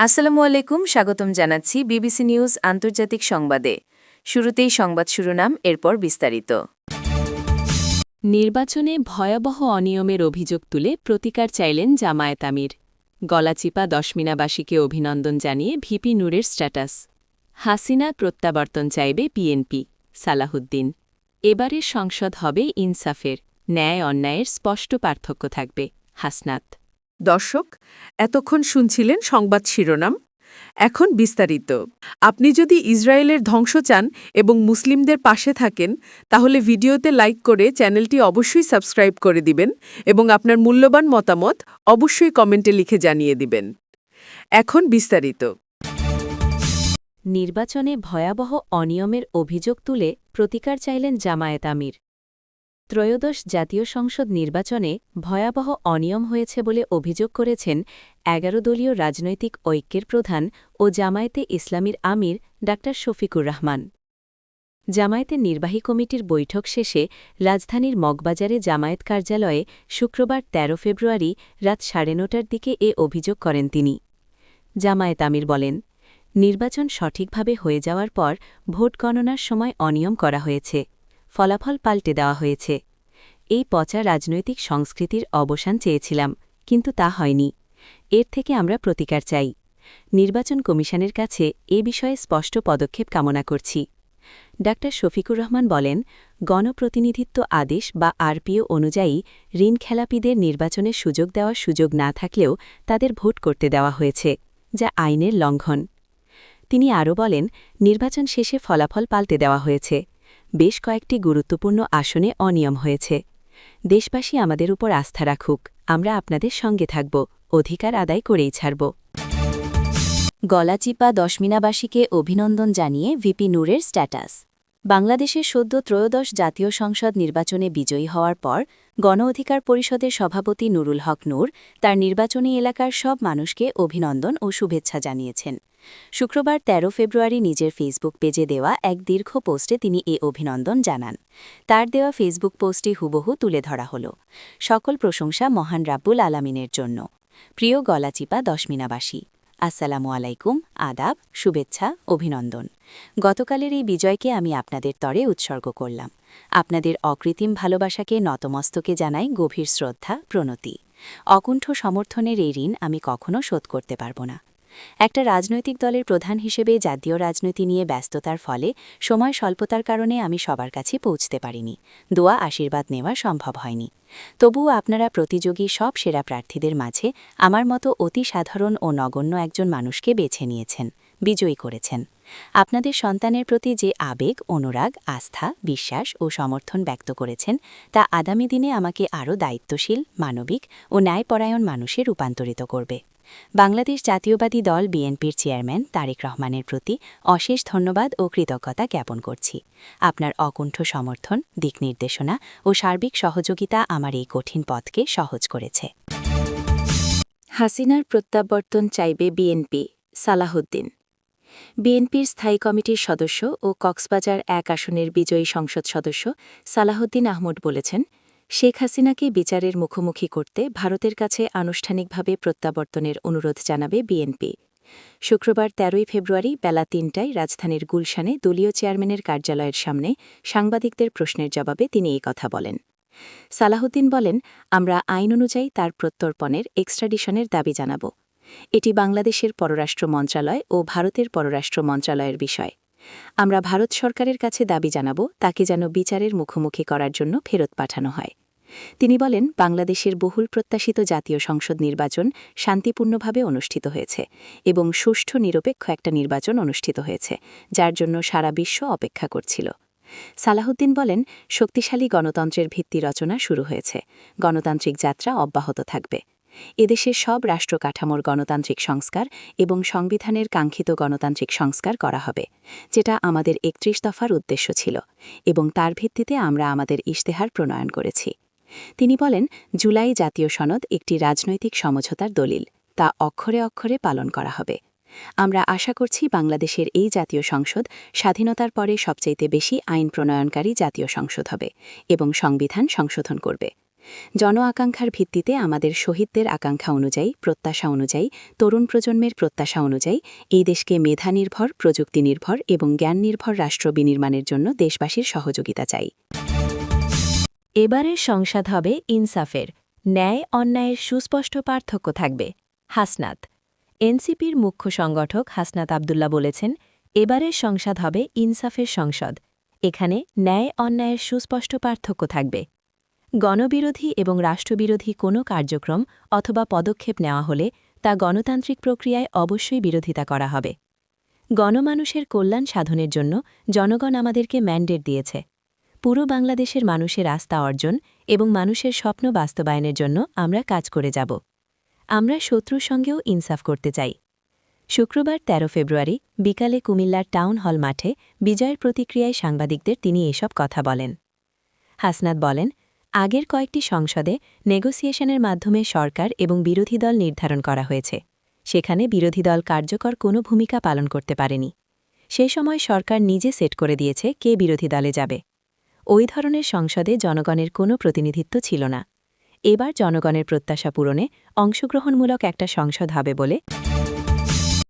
আসসালামু আলাইকুম, স্বাগতম জানাচ্ছি বিবিসি নিউজ আন্তর্জাতিক সংবাদে। শুরুতেই সংবাদ শিরোনাম, এরপর বিস্তারিত। নির্বাচনে ভয়াবহ অনিয়মের অভিযোগ তুলে প্রতিকার চাইলেন জামায়াত আমির। গলাচিপা দশমিনাবাসীকে অভিনন্দন জানিয়ে ভিপি নূরের স্ট্যাটাস। হাসিনার প্রত্যাবর্তন চাইবে বিএনপি, সালাহুদ্দিন। এবারের সংসদ হবে ইনসাফের, ন্যায় অন্যায়ের স্পষ্ট পার্থক্য থাকবে, হাসনাত। দর্শক, এতক্ষণ শুনছিলেন সংবাদ শিরোনাম। এখন বিস্তারিত। আপনি যদি ইসরায়েলের ধ্বংস চান এবং মুসলিমদের পাশে থাকেন, তাহলে ভিডিওতে লাইক করে চ্যানেলটি অবশ্যই সাবস্ক্রাইব করে দিবেন এবং আপনার মূল্যবান মতামত অবশ্যই কমেন্টে লিখে জানিয়ে দিবেন। এখন বিস্তারিত। নির্বাচনে ভয়াবহ অনিয়মের অভিযোগ তুলে প্রতিকার চাইলেন জামায়াত আমির। ত্রয়োদশ জাতীয় সংসদ নির্বাচনে ভয়াবহ অনিয়ম হয়েছে বলে অভিযোগ করেছেন ১১ দলীয় রাজনৈতিক ঐক্যের প্রধান ও জামায়াতে ইসলামীর আমির ডা শফিকুর রহমান। জামায়াতের নির্বাহী কমিটির বৈঠক শেষে রাজধানীর মগবাজারে জামায়াত কার্যালয়ে শুক্রবার ১৩ ফেব্রুয়ারি রাত ৯:৩০টার দিকে এ অভিযোগ করেন তিনি। জামায়াত আমির বলেন, নির্বাচন সঠিকভাবে হয়ে যাওয়ার পর ভোট গণনার সময় অনিয়ম করা হয়েছে, ফলাফল পাল্টে দেওয়া হয়েছে। এই পচা রাজনৈতিক সংস্কৃতির অবসান চেয়েছিলাম, কিন্তু তা হয়নি। এর থেকে আমরা প্রতিকার চাই। নির্বাচন কমিশনের কাছে এ বিষয়ে স্পষ্ট পদক্ষেপ কামনা করছি। ডা শফিকুর রহমান বলেন, গণপ্রতিনিধিত্ব আদেশ বা আরপিও অনুযায়ী ঋণখেলাপিদের নির্বাচনের সুযোগ দেওয়ার সুযোগ না থাকলেও তাদের ভোট করতে দেওয়া হয়েছে, যা আইনের লঙ্ঘন। তিনি আরও বলেন, নির্বাচন শেষে ফলাফল পাল্টে দেওয়া হয়েছে। বেশ কয়েকটি গুরুত্বপূর্ণ আসনে অনিয়ম হয়েছে। দেশবাসী আমাদের উপর আস্থা রাখুক, আমরা আপনাদের সঙ্গে থাকব, অধিকার আদায় করেই ছাড়ব। গলাচিপা দশমিনাবাসীকে অভিনন্দন জানিয়ে ভিপি নূরের স্ট্যাটাস। বাংলাদেশের সদ্য ত্রয়োদশ জাতীয় সংসদ নির্বাচনে বিজয়ী হওয়ার পর গণ অধিকার পরিষদের সভাপতি নুরুল হক নূর তার নির্বাচনী এলাকার সব মানুষকে অভিনন্দন ও শুভেচ্ছা জানিয়েছেন। শুক্রবার ১৩ ফেব্রুয়ারি নিজের ফেসবুক পেজে দেওয়া এক দীর্ঘ পোস্টে তিনি এ অভিনন্দন জানান। তার দেওয়া ফেসবুক পোস্টটি হুবহু তুলে ধরা হল। সকল প্রশংসা মহান রাব্বুল আলামিনের জন্য। প্রিয় গলাচিপা দশমিনাবাসী, আসসালামু আলাইকুম, আদাব, শুভেচ্ছা, অভিনন্দন। গতকালের এই বিজয়কে আমি আপনাদের তরে উৎসর্গ করলাম। আপনাদের অকৃত্রিম ভালোবাসাকে নতমস্তকে জানাই গভীর শ্রদ্ধা, প্রণতি। অকুণ্ঠ সমর্থনের এই ঋণ আমি কখনো শোধ করতে পারব না। একটা রাজনৈতিক দলের প্রধান হিসেবে জাতীয় রাজনীতি নিয়ে ব্যস্ততার ফলে সময় স্বল্পতার কারণে আমি সবার কাছে পৌঁছতে পারিনি। দোয়া আশীর্বাদ নেওয়া সম্ভব হয়নি। তবুও আপনারা প্রতিযোগী সব সেরা প্রার্থীদের মাঝে আমার মতো অতি সাধারণ ও নগণ্য একজন মানুষকে বেছে নিয়েছেন, বিজয়ী করেছেন। আপনাদের সন্তানের প্রতি যে আবেগ, অনুরাগ, আস্থা, বিশ্বাস ও সমর্থন ব্যক্ত করেছেন, তা আগামী দিনে আমাকে আরও দায়িত্বশীল, মানবিক ও ন্যায়পরায়ণ মানুষে রূপান্তরিত করবে। বাংলাদেশ জাতীয়বাদী দল বিএনপির চেয়ারম্যান তারেক রহমানের প্রতি অশেষ ধন্যবাদ ও কৃতজ্ঞতা জ্ঞাপন করছি। আপনার অকুণ্ঠ সমর্থন, দিকনির্দেশনা ও সার্বিক সহযোগিতা আমার এই কঠিন পথকে সহজ করেছে। হাসিনার প্রত্যাবর্তন চাইবে বিএনপি, সালাহুদ্দিন। বিএনপির স্থায়ী কমিটির সদস্য ও কক্সবাজার ১ আসনের বিজয়ী সংসদ সদস্য সালাহুদ্দিন আহমদ বলেছেন, শেখ হাসিনাকে বিচারের মুখোমুখি করতে ভারতের কাছে আনুষ্ঠানিকভাবে প্রত্যাবর্তনের অনুরোধ জানাবে বিএনপি। শুক্রবার ১৩ ফেব্রুয়ারি বেলা ৩টায় রাজধানীর গুলশানে দলীয় চেয়ারম্যানের কার্যালয়ের সামনে সাংবাদিকদের প্রশ্নের জবাবে তিনি এই কথা বলেন। সালাহুদ্দিন বলেন, আমরা আইন অনুযায়ী তার প্রত্যর্পণের এক্সট্রাডিশনের দাবি জানাব। এটি বাংলাদেশের পররাষ্ট্র মন্ত্রণালয় ও ভারতের পররাষ্ট্র মন্ত্রণালয়ের বিষয়। আমরা ভারত সরকারের কাছে দাবি জানাব তাকে যেন বিচারের মুখোমুখি করার জন্য ফেরত পাঠানো হয়। তিনি বলেন, বাংলাদেশের বহুল প্রত্যাশিত জাতীয় সংসদ নির্বাচন শান্তিপূর্ণভাবে অনুষ্ঠিত হয়েছে এবং সুষ্ঠু নিরপেক্ষ একটা নির্বাচন অনুষ্ঠিত হয়েছে, যার জন্য সারা বিশ্ব অপেক্ষা করছিল। সালাহুদ্দিন বলেন, শক্তিশালী গণতন্ত্রের ভিত্তি রচনা শুরু হয়েছে। গণতান্ত্রিক যাত্রা অব্যাহত থাকবে। এদেশের সব রাষ্ট্র কাঠামোর গণতান্ত্রিক সংস্কার এবং সংবিধানের কাঙ্ক্ষিত গণতান্ত্রিক সংস্কার করা হবে, যেটা আমাদের ৩১ দফার উদ্দেশ্য ছিল, এবং তার ভিত্তিতে আমরা আমাদের ইশতেহার প্রণয়ন করেছি। তিনি বলেন, জুলাই জাতীয় সনদ একটি রাজনৈতিক সমঝোতার দলিল, তা অক্ষরে অক্ষরে পালন করা হবে। আমরা আশা করছি বাংলাদেশের এই জাতীয় সংসদ স্বাধীনতার পরে সবচাইতে বেশি আইন প্রণয়নকারী জাতীয় সংসদ হবে এবং সংবিধান সংশোধন করবে। জন আকাঙ্ক্ষার ভিত্তিতে আমাদের শহীদদের আকাঙ্ক্ষা অনুযায়ী, প্রত্যাশা অনুযায়ী, তরুণ প্রজন্মের প্রত্যাশা অনুযায়ী এই দেশকে মেধানির্ভর, প্রযুক্তিনির্ভর এবং জ্ঞাননির্ভর রাষ্ট্র বিনির্মাণের জন্য দেশবাসীর সহযোগিতা চাই। এবারের সংসদ হবে ইনসাফের, ন্যায় অন্যায়ের সুস্পষ্ট পার্থক্য থাকবে। হাসনাত। এনসিপির মুখ্য সংগঠক হাসনাত আবদুল্লাহ বলেছেন, এবারের সংসদ হবে ইনসাফের সংসদ। এখানে ন্যায় অন্যায়ের সুস্পষ্ট পার্থক্য থাকবে। গণবিরোধী এবং রাষ্ট্রবিরোধী কোনো কার্যক্রম অথবা পদক্ষেপ নেওয়া হলে তা গণতান্ত্রিক প্রক্রিয়ায় অবশ্যই বিরোধিতা করা হবে। গণমানুষের কল্যাণ সাধনের জন্য জনগণ আমাদেরকে ম্যান্ডেট দিয়েছে। পুরো বাংলাদেশের মানুষের আস্থা অর্জন এবং মানুষের স্বপ্ন বাস্তবায়নের জন্য আমরা কাজ করে যাব। আমরা শত্রুর সঙ্গেও ইনসাফ করতে চাই। শুক্রবার ১৩ ফেব্রুয়ারি বিকালে কুমিল্লার টাউন হল মাঠে বিজয়ের প্রতিক্রিয়ায় সাংবাদিকদের তিনি এসব কথা বলেন। হাসনাত বলেন, আগের কয়েকটি সংসদে নেগোসিয়েশনের মাধ্যমে সরকার এবং বিরোধী দল নির্ধারণ করা হয়েছে। সেখানে বিরোধী দল কার্যকর কোনো ভূমিকা পালন করতে পারেনি। সে সময় সরকার নিজে সেট করে দিয়েছে কে বিরোধী দলে যাবে। ওই ধরনের সংসদে জনগণের কোনো প্রতিনিধিত্ব ছিল না। এবার জনগণের প্রত্যাশা পূরণে অংশগ্রহণমূলক একটা সংসদ হবে বলে